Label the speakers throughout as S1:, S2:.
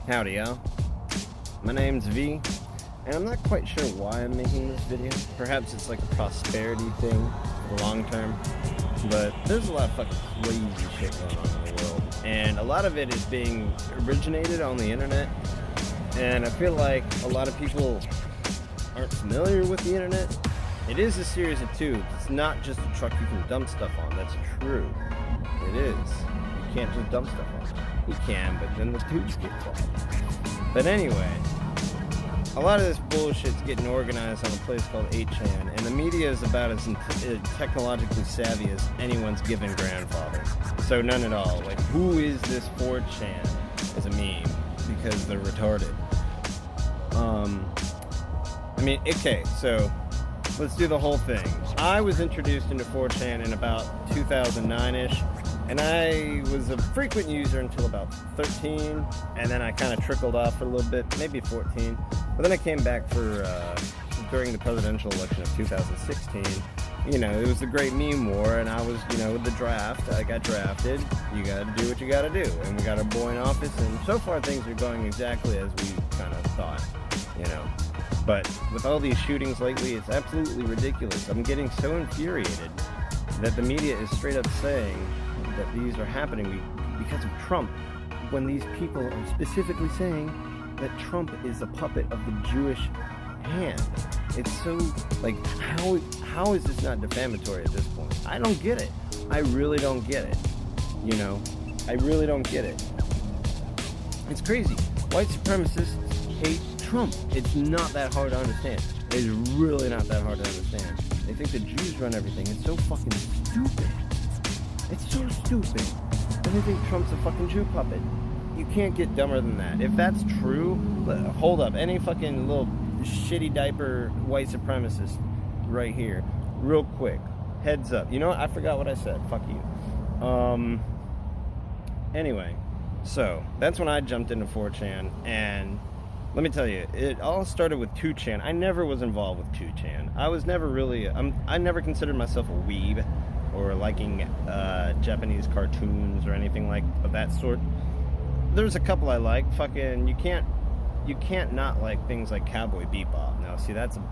S1: Howdy, y'all. My name's V, and I'm not quite sure why I'm making this video. Perhaps it's like a prosperity thing for the long term, but there's a lot of fucking crazy shit going on in the world, and a lot of it is being originated on the internet, and I feel like a lot of people aren't familiar with the internet. It is a series of tubes. It's not just a truck you can dump stuff on. That's true. It is. You can't just dump stuff on it. You can, but then the tubes get clogged. But anyway, a lot of this bullshit's getting organized on a place called 8chan, and the media is about as technologically savvy as anyone's given grandfather. So none at all. Like, who is this 4chan as a meme? Because they're retarded. Okay, so let's do the whole thing. I was introduced into 4chan in about 2009-ish, and I was a frequent user until about 13, and then I kind of trickled off for a little bit, maybe 14. But then I came back for during the presidential election of 2016. You know, it was the great meme war, and I was, with the draft. I got drafted. You got to do what you got to do, and we got our boy in office, and so far things are going exactly as we kind of thought, But with all these shootings lately, it's absolutely ridiculous. I'm getting so infuriated that the media is straight up saying that these are happening because of Trump, when these people are specifically saying that Trump is a puppet of the Jewish hand. It's so, how is this not defamatory at this point? I don't get it. I really don't get it. I really don't get it. It's crazy. White supremacists hate Trump. It's not that hard to understand. It's really not that hard to understand. They think the Jews run everything. It's so fucking stupid. It's so stupid. And they think Trump's a fucking Jew puppet. You can't get dumber than that. If that's true, hold up. Any fucking little shitty diaper white supremacist right here, real quick, heads up. You know what? I forgot what I said. Fuck you. Anyway, so that's when I jumped into 4chan, and let me tell you, it all started with 2chan. I never was involved with 2chan. I was never really, I never considered myself a weeb or liking Japanese cartoons or anything like of that sort. There's a couple I like. Fucking, you can't not like things like Cowboy Bebop. Now, see, that's a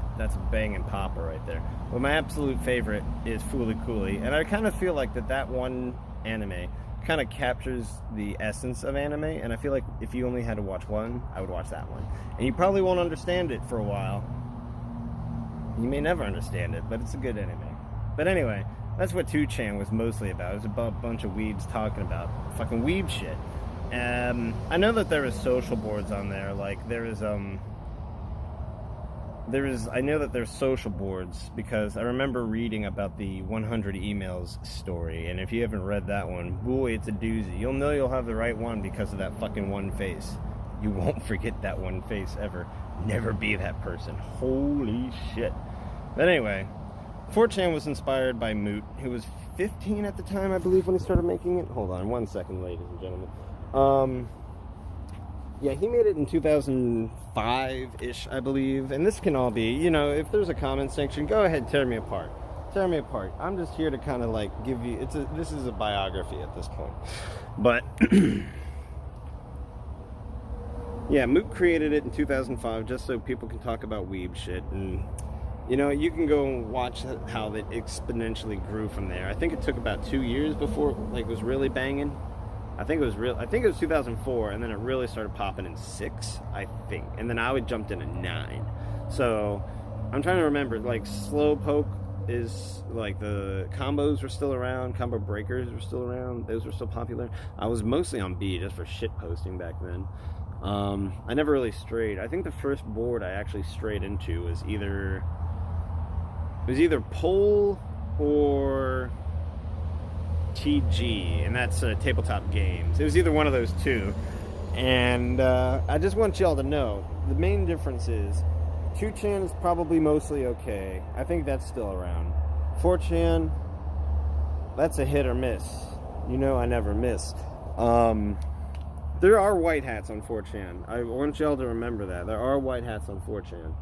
S1: banging popper right there. But my absolute favorite is Fooly Cooly, and I kind of feel like that one anime kind of captures the essence of anime, and I feel like if you only had to watch one, I would watch that one. And you probably won't understand it for a while. You may never understand it, but it's a good anime. But anyway, that's what 2chan was mostly about. It was about a bunch of weebs talking about fucking weeb shit. I know that there is social boards on there. Like, I know that there's social boards because I remember reading about the 100 emails story, and if you haven't read that one, boy, it's a doozy. You'll know you'll have the right one because of that fucking one face. You won't forget that one face ever. Never be that person. Holy shit. But anyway, 4chan was inspired by Moot, who was 15 at the time, I believe, when he started making it. Hold on 1 second, ladies and gentlemen. Yeah, he made it in 2005-ish, I believe. And this can all be, if there's a comment section, go ahead, tear me apart. Tear me apart. I'm just here to kind of like give you, this is a biography at this point. But, yeah, Moot created it in 2005 just so people can talk about weeb shit. And, you can go and watch how it exponentially grew from there. I think it took about 2 years before it was really banging. I think it was 2004, and then it really started popping in 6, I think. And then I jumped in at 9. So, I'm trying to remember, Slowpoke is, the combos were still around, combo breakers were still around, those were still popular. I was mostly on B just for shit posting back then. I never really strayed. I think the first board I actually strayed into was either Pole or TG, and that's Tabletop Games. It was either one of those two, and I just want y'all to know the main difference is 2chan is probably mostly okay. I think that's still around. 4chan, that's a hit or miss. I never miss. There are white hats on 4chan. I want y'all to remember that. There are white hats on 4chan.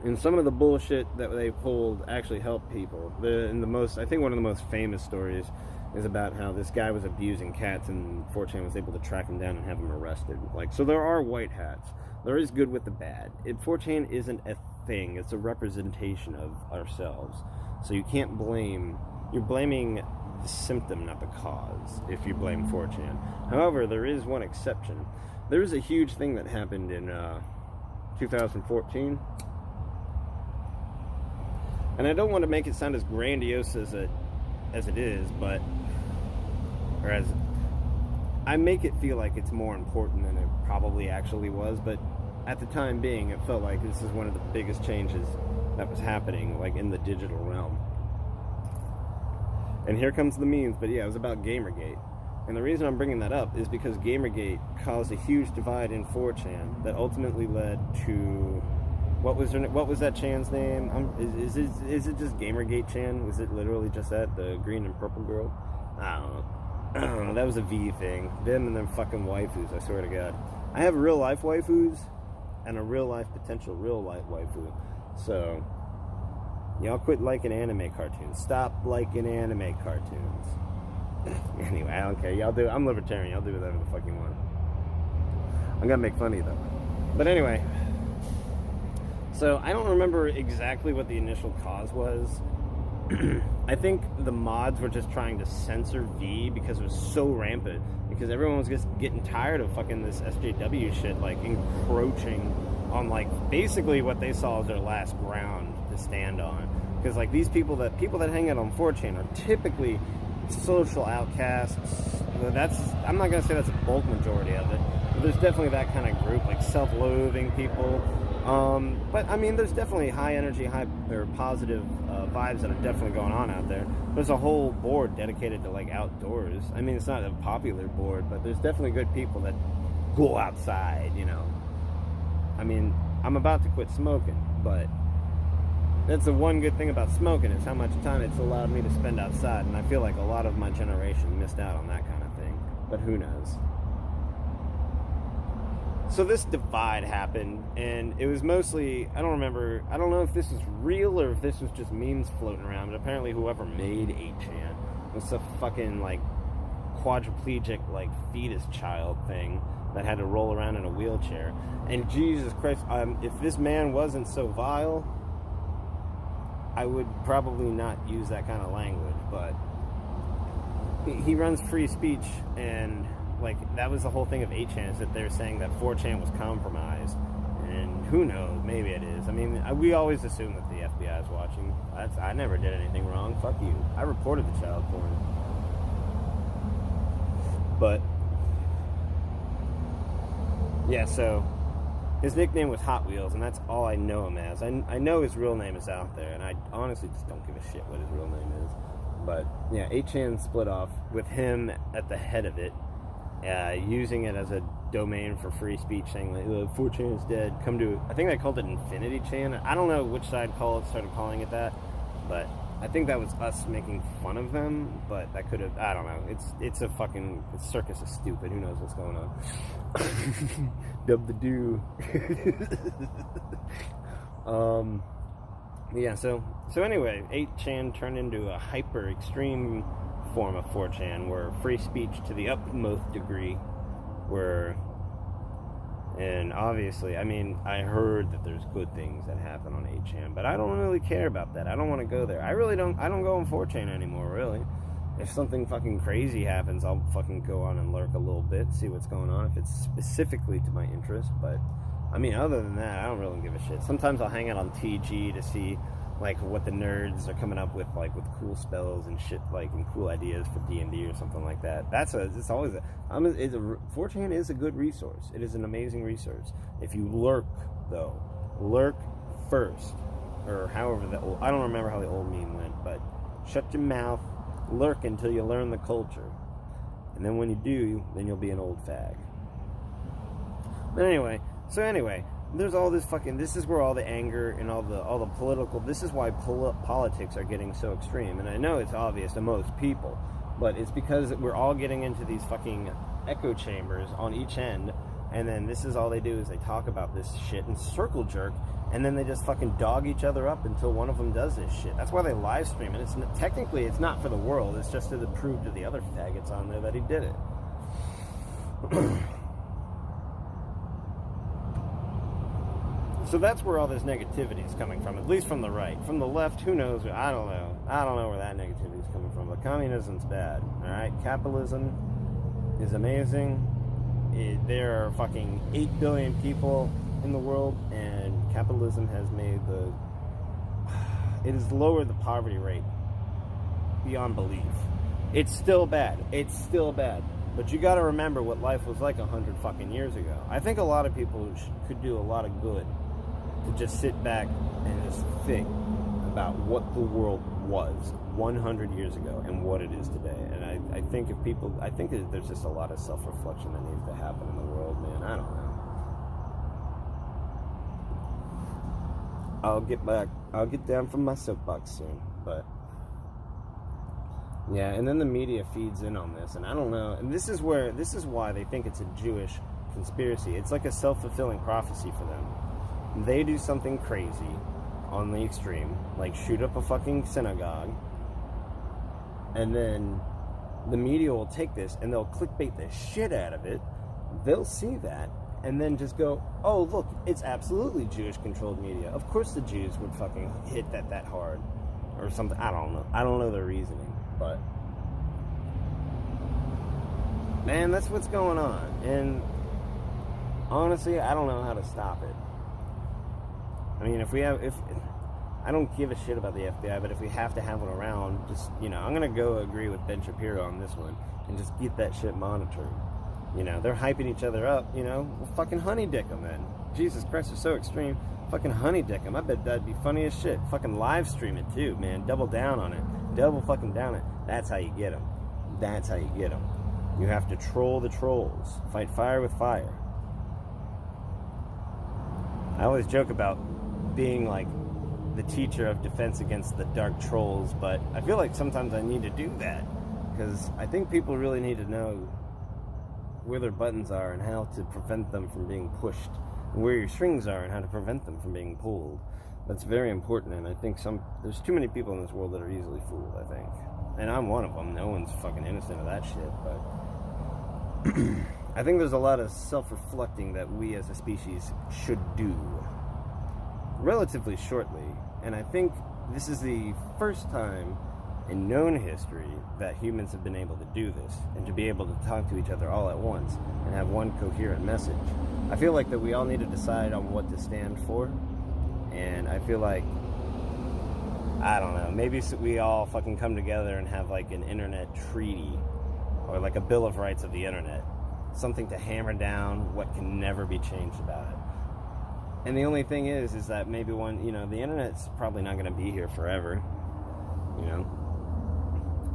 S1: And some of the bullshit that they pulled actually helped people. I think one of the most famous stories is about how this guy was abusing cats and 4chan was able to track him down and have him arrested. Like, so there are white hats. There is good with the bad. 4chan isn't a thing. It's a representation of ourselves. So you can't blame... You're blaming the symptom, not the cause, if you blame 4chan. However, there is one exception. There was a huge thing that happened in 2014. And I don't want to make it sound as grandiose as it is, but... Or as... I make it feel like it's more important than it probably actually was, but at the time being, it felt like this is one of the biggest changes that was happening, like, in the digital realm. And here comes the memes, but yeah, it was about Gamergate. And the reason I'm bringing that up is because Gamergate caused a huge divide in 4chan that ultimately led to... What was that Chan's name? Is it just Gamergate Chan? Was it literally just that? The green and purple girl? I don't know. That was a V thing. Them and them fucking waifus, I swear to God. I have real life waifus and a real life potential real life waifu. So, y'all quit liking anime cartoons. Stop liking anime cartoons. Anyway, I don't care. Y'all do. I'm libertarian. Y'all do whatever the fuck you want. I'm gonna make fun of you though. But anyway. So, I don't remember exactly what the initial cause was. I think the mods were just trying to censor V because it was so rampant. Because everyone was just getting tired of fucking this SJW shit, like, encroaching on, like, basically what they saw as their last ground to stand on. Because, like, these people that hang out on 4chan are typically social outcasts. I'm not going to say that's a bulk majority of it, but there's definitely that kind of group, like self-loathing people. But I mean, there's definitely high energy, positive vibes that are definitely going on out there. There's a whole board dedicated to like outdoors. I mean, it's not a popular board, but there's definitely good people that go outside, you know. I mean, I'm about to quit smoking, but that's the one good thing about smoking is how much time it's allowed me to spend outside, and I feel like a lot of my generation missed out on that kind of thing, but who knows. So this divide happened, and it was mostly, I don't know if this is real or if this was just memes floating around, but apparently whoever made 8chan was a fucking, like, quadriplegic, like, fetus child thing that had to roll around in a wheelchair. And Jesus Christ, if this man wasn't so vile, I would probably not use that kind of language, but he runs free speech, and like, that was the whole thing of 8chan, is that they're saying that 4chan was compromised. And who knows, maybe it is. I mean, we always assume that the FBI is watching. I never did anything wrong. Fuck you. I reported the child porn. But, yeah, so his nickname was Hot Wheels, and that's all I know him as. I know his real name is out there, and I honestly just don't give a shit what his real name is. But, yeah, 8chan split off with him at the head of it. Using it as a domain for free speech, saying like, 4chan is dead. I think they called it Infinity Chan. I don't know which side started calling it that, but I think that was us making fun of them. But that could have, I don't know. It's a fucking circus is stupid. Who knows what's going on? Dub the do. Yeah. So anyway, 8chan turned into a hyper extreme form of 4chan, where free speech to the utmost degree and obviously, I mean, I heard that there's good things that happen on 8chan, but I don't really care about that. I don't want to go there. I don't go on 4chan anymore, really. If something fucking crazy happens, I'll fucking go on and lurk a little bit, see what's going on, if it's specifically to my interest, but I mean, other than that, I don't really give a shit. Sometimes I'll hang out on TG to see like what the nerds are coming up with, like with cool spells and shit, like, and cool ideas for D&D or something like that. 4chan is a good resource. It is an amazing resource. If you lurk, though, lurk first, or however I don't remember how the old meme went, but shut your mouth, lurk until you learn the culture, and then when you do, then you'll be an old fag. But anyway, there's all this fucking, this is where all the anger and all the political, this is why politics are getting so extreme. And I know it's obvious to most people, but it's because we're all getting into these fucking echo chambers on each end, And then this is all they do is they talk about this shit and circle jerk, and then they just fucking dog each other up until one of them does this shit. That's why they live stream it. It's technically it's not for the world. It's just to prove to the other faggots on there that he did it. So that's where all this negativity is coming from, at least from the right. From the left, who knows? I don't know. I don't know where that negativity is coming from. But communism's bad. All right, capitalism is amazing. There are fucking 8 billion people in the world, and capitalism has made it has lowered the poverty rate beyond belief. It's still bad. It's still bad. But you got to remember what life was like 100 fucking years ago. I think a lot of people could do a lot of good to just sit back and just think about what the world was 100 years ago and what it is today. And I think there's just a lot of self-reflection that needs to happen in the world, man. I don't know. I'll get down from my soapbox soon, but yeah, and then the media feeds in on this, and I don't know, and this is why they think it's a Jewish conspiracy. It's like a self-fulfilling prophecy for them. They do something crazy on the extreme, like shoot up a fucking synagogue, and then the media will take this and they'll clickbait the shit out of it. They'll see that and then just go, oh look, it's absolutely Jewish controlled media. Of course the Jews would fucking hit that hard or something. I don't know the reasoning, but man, that's what's going on. And honestly, I don't know how to stop it. I mean, if I don't give a shit about the FBI, but if we have to have one around, just, I'm going to go agree with Ben Shapiro on this one and just get that shit monitored. They're hyping each other up, we'll fucking honey dick them then. Jesus Christ, they're so extreme. Fucking honey dick them. I bet that'd be funny as shit. Fucking live stream it too, man. Double down on it. Double fucking down it. That's how you get them. That's how you get them. You have to troll the trolls. Fight fire with fire. I always joke about being like the teacher of defense against the dark trolls, but I feel like sometimes I need to do that because I think people really need to know where their buttons are and how to prevent them from being pushed, and where your strings are and how to prevent them from being pulled. That's very important, and I think there's too many people in this world that are easily fooled, I think. And I'm one of them. No one's fucking innocent of that shit, but I think there's a lot of self-reflecting that we as a species should do relatively shortly, and I think this is the first time in known history that humans have been able to do this, and to be able to talk to each other all at once and have one coherent message. I feel like that we all need to decide on what to stand for, and I feel like, I don't know, maybe we all fucking come together and have like an internet treaty, or like a Bill of Rights of the internet, something to hammer down what can never be changed about it. And the only thing is that maybe the internet's probably not going to be here forever.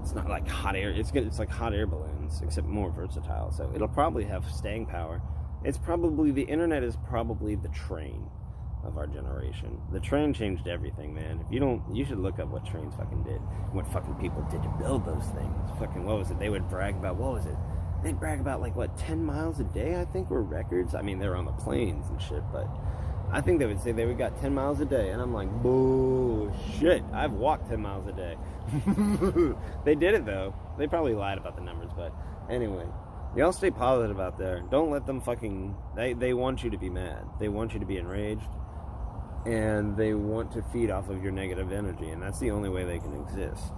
S1: It's not like hot air. It's like hot air balloons, except more versatile. So it'll probably have staying power. The internet is probably the train of our generation. The train changed everything, man. If you don't, you should look up what trains fucking did. What fucking people did to build those things. Fucking, what was it? They would brag about, They'd brag about 10 miles a day, I think, were records. I mean, they were on the planes and shit, but I think they would say they got 10 miles a day, and I'm like, bullshit. I've walked 10 miles a day. They did it, though. They probably lied about the numbers, but anyway. Y'all stay positive out there. Don't let them fucking... They want you to be mad. They want you to be enraged, and they want to feed off of your negative energy, and that's the only way they can exist.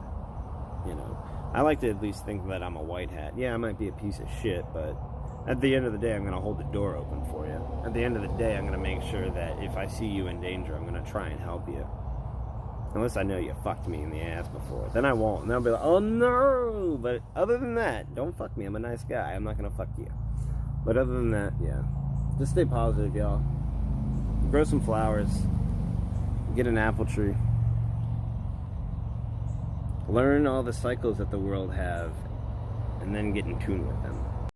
S1: I like to at least think that I'm a white hat. Yeah, I might be a piece of shit, but at the end of the day, I'm going to hold the door open for you. At the end of the day, I'm going to make sure that if I see you in danger, I'm going to try and help you. Unless I know you fucked me in the ass before. Then I won't. And I'll be like, oh no! But other than that, don't fuck me. I'm a nice guy. I'm not going to fuck you. But other than that, yeah. Just stay positive, y'all. Grow some flowers. Get an apple tree. Learn all the cycles that the world have. And then get in tune with them.